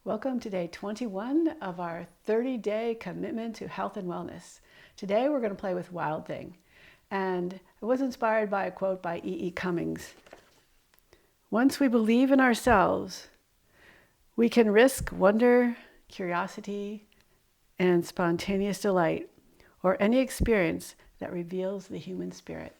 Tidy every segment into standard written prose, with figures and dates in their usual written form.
Welcome to day 21 of our 30-day commitment to health and wellness. Today we're going to play with Wild Thing. And it was inspired by a quote by E.E. Cummings. Once we believe in ourselves, we can risk wonder, curiosity, and spontaneous delight, or any experience that reveals the human spirit.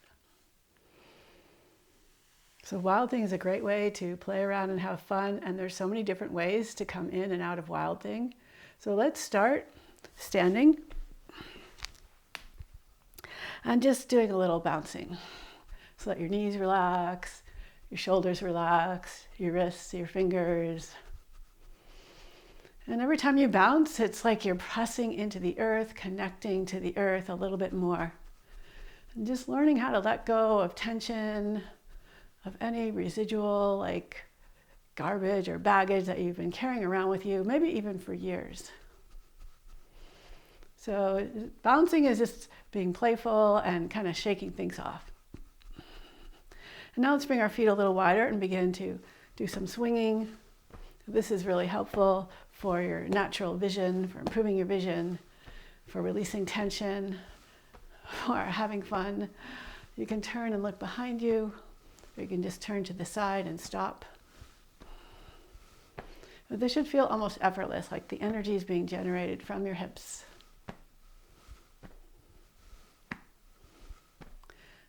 So Wild Thing is a great way to play around and have fun, and there's so many different ways to come in and out of Wild Thing. So let's start standing and just doing a little bouncing. So let your knees relax, your shoulders relax, your wrists, your fingers. And every time you bounce, it's like you're pressing into the earth, connecting to the earth a little bit more. And just learning how to let go of tension, of any residual like garbage or baggage that you've been carrying around with you, maybe even for years. So bouncing is just being playful and kind of shaking things off. And now let's bring our feet a little wider and begin to do some swinging. This is really helpful for your natural vision, for improving your vision, for releasing tension, for having fun. You can turn and look behind you. Or you can just turn to the side and stop. But this should feel almost effortless, like the energy is being generated from your hips.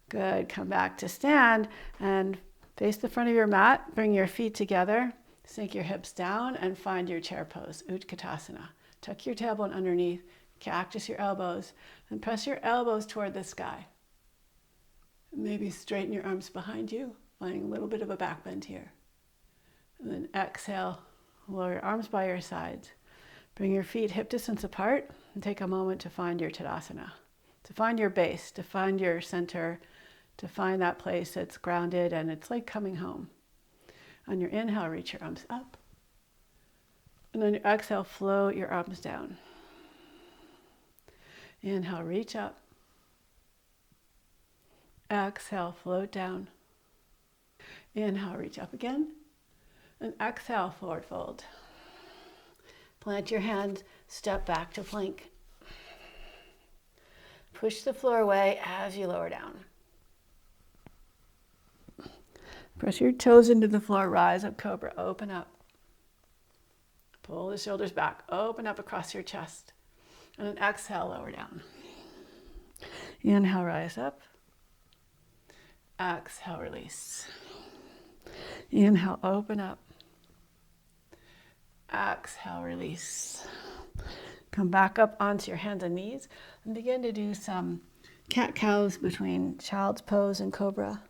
Good. Come back to stand and face the front of your mat. Bring your feet together. Sink your hips down and find your chair pose, Utkatasana. Tuck your tailbone underneath, cactus your elbows, and press your elbows toward the sky. Maybe straighten your arms behind you, finding a little bit of a back bend here. And then exhale, lower your arms by your sides. Bring your feet hip distance apart and take a moment to find your Tadasana, to find your base, to find your center, to find that place that's grounded and it's like coming home. On your inhale, reach your arms up. And on your exhale, float your arms down. Inhale, reach up. Exhale, float down. Inhale, reach up again. And exhale, forward fold. Plant your hands, step back to plank. Push the floor away as you lower down. Press your toes into the floor, rise up, cobra, open up. Pull the shoulders back, open up across your chest. And then exhale, lower down. Inhale, rise up. Exhale, release. Inhale, open up. Exhale, release. Come back up onto your hands and knees and begin to do some cat-cows between child's pose and cobra.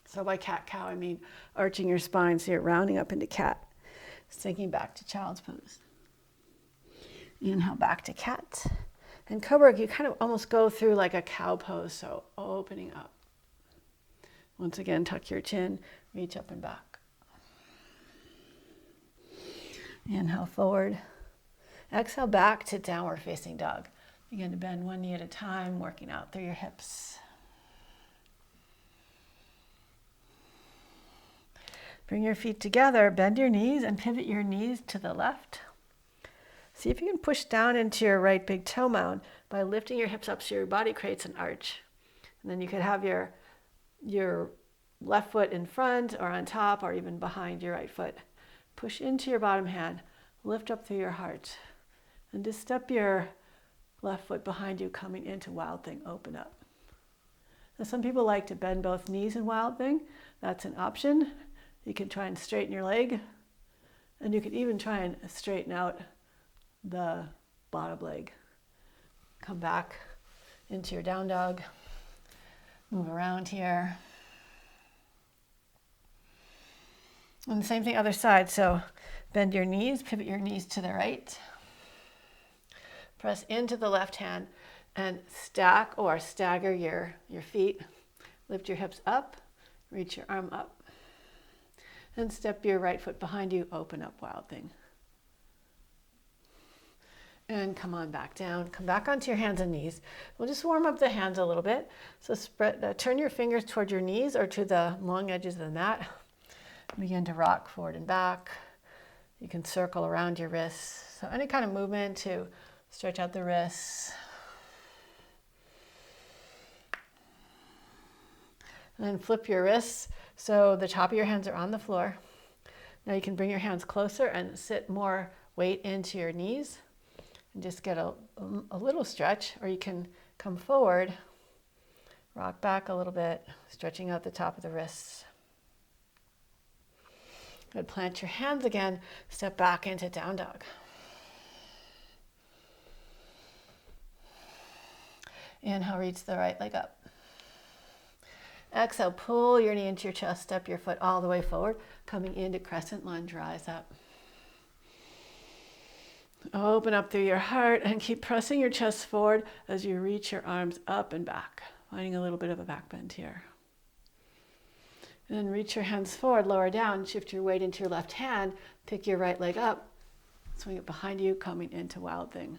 So by cat-cow, I mean arching your spine so you're rounding up into cat, sinking back to child's pose. Inhale, back to cat. And cobra, you kind of almost go through like a cow pose, so opening up. Once again, tuck your chin, reach up and back. Inhale, forward. Exhale, back to downward facing dog. Begin to bend one knee at a time, working out through your hips. Bring your feet together, bend your knees, and pivot your knees to the left. See if you can push down into your right big toe mound by lifting your hips up so your body creates an arch. And then you could have your left foot in front or on top or even behind your right foot. Push into your bottom hand, lift up through your heart, and just step your left foot behind you coming into Wild Thing, open up. Now some people like to bend both knees in Wild Thing. That's an option. You can try and straighten your leg, and you can even try and straighten out the bottom leg. Come back into your down dog. Move around here. And the same thing other side. So bend your knees, pivot your knees to the right. Press into the left hand and stack or stagger your feet. Lift your hips up, reach your arm up. And step your right foot behind you, open up Wild Thing. And come on back down. Come back onto your hands and knees. We'll just warm up the hands a little bit. So turn your fingers toward your knees or to the long edges of the mat. Begin to rock forward and back. You can circle around your wrists. So any kind of movement to stretch out the wrists. And then flip your wrists so the top of your hands are on the floor. Now you can bring your hands closer and sit more weight into your knees and just get a little stretch, or you can come forward, rock back a little bit, stretching out the top of the wrists. Good. Plant your hands again, step back into down dog. Inhale, reach the right leg up. Exhale, pull your knee into your chest, step your foot all the way forward, coming into crescent lunge, rise up. Open up through your heart and keep pressing your chest forward as you reach your arms up and back, finding a little bit of a back bend here. And then reach your hands forward, lower down, shift your weight into your left hand, pick your right leg up, swing it behind you, coming into Wild Thing.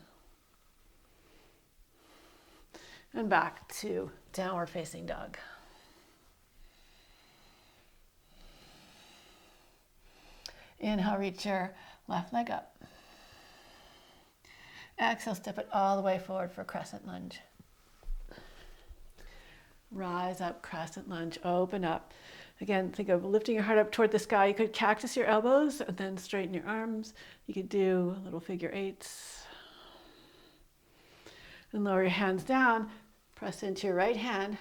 And back to Downward Facing Dog. Inhale, reach your left leg up. Exhale, step it all the way forward for Crescent Lunge. Rise up, Crescent Lunge, open up. Again, think of lifting your heart up toward the sky. You could cactus your elbows and then straighten your arms. You could do little figure eights. And lower your hands down, press into your right hand.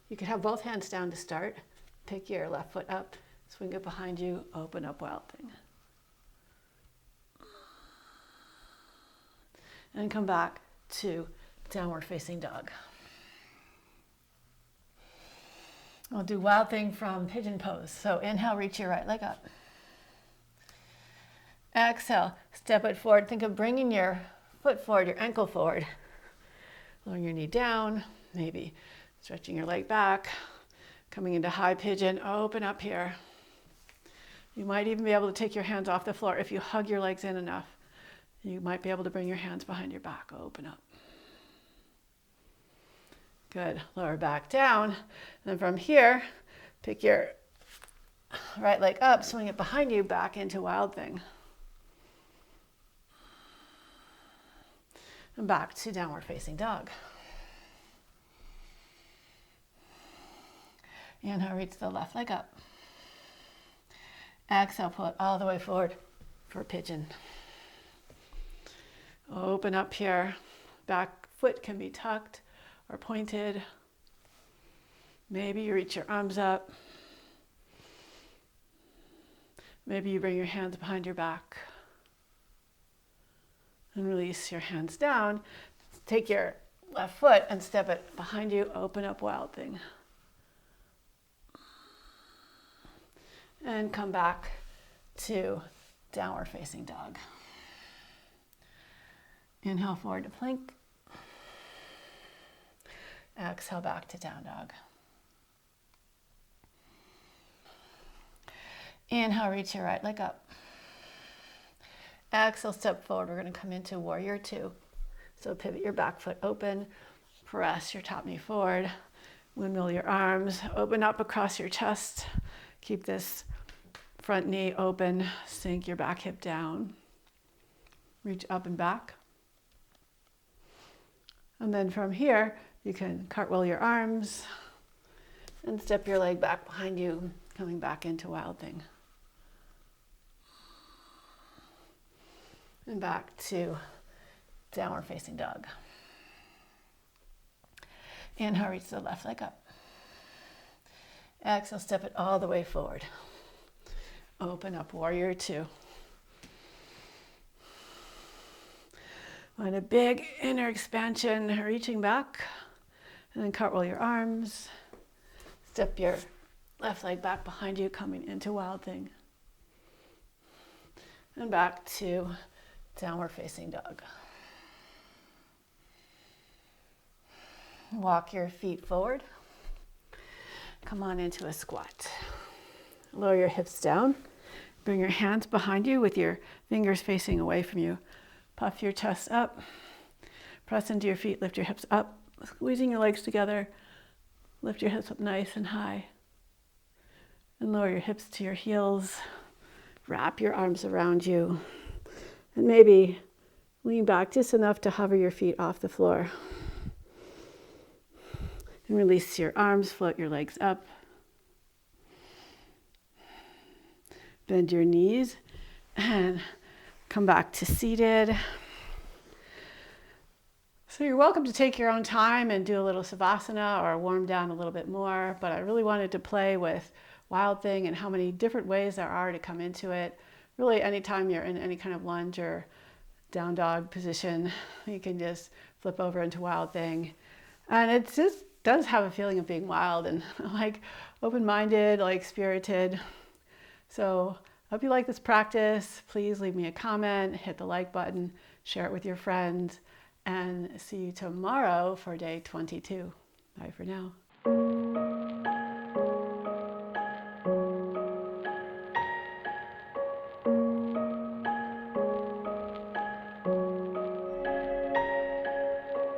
You could have both hands down to start. Pick your left foot up, swing it behind you, open up Wild Thing. And come back to Downward Facing Dog. We'll do Wild Thing from Pigeon Pose. So inhale, reach your right leg up. Exhale, step it forward. Think of bringing your foot forward, your ankle forward. Lowering your knee down, maybe stretching your leg back, coming into high pigeon, open up here. You might even be able to take your hands off the floor if you hug your legs in enough. You might be able to bring your hands behind your back, open up. Good, lower back down. And then from here, pick your right leg up, swing it behind you, back into Wild Thing. And back to Downward Facing Dog. Inhale, reach the left leg up. Exhale, pull it all the way forward for Pigeon. Open up here. Back foot can be tucked or pointed. Maybe you reach your arms up. Maybe you bring your hands behind your back. And release your hands down. Take your left foot and step it behind you. Open up Wild Thing. And come back to Downward Facing Dog. Inhale forward to plank. Exhale back to down dog. Inhale, reach your right leg up. Exhale, step forward. We're going to come into Warrior Two. So pivot your back foot open, press your top knee forward, windmill your arms, open up across your chest. Keep this front knee open, sink your back hip down. Reach up and back. And then from here, you can cartwheel your arms and step your leg back behind you, coming back into Wild Thing. And back to Downward Facing Dog. Inhale, reach the left leg up. Exhale, step it all the way forward. Open up Warrior Two. Find a big inner expansion, reaching back, and then cartwheel your arms. Step your left leg back behind you, coming into Wild Thing. And back to Downward Facing Dog. Walk your feet forward. Come on into a squat. Lower your hips down. Bring your hands behind you with your fingers facing away from you. Puff your chest up. Press into your feet. Lift your hips up. Squeezing your legs together. Lift your hips up nice and high. And lower your hips to your heels. wrap your arms around you. And maybe lean back just enough to hover your feet off the floor. And release your arms, float your legs up. Bend your knees and come back to seated. So you're welcome to take your own time and do a little savasana or warm down a little bit more, but I really wanted to play with Wild Thing and how many different ways there are to come into it. Really, anytime you're in any kind of lunge or down dog position, you can just flip over into Wild Thing. And it just does have a feeling of being wild and like open-minded, like spirited. So I hope you like this practice. Please leave me a comment, hit the like button, share it with your friends, and see you tomorrow for day 22. Bye for now.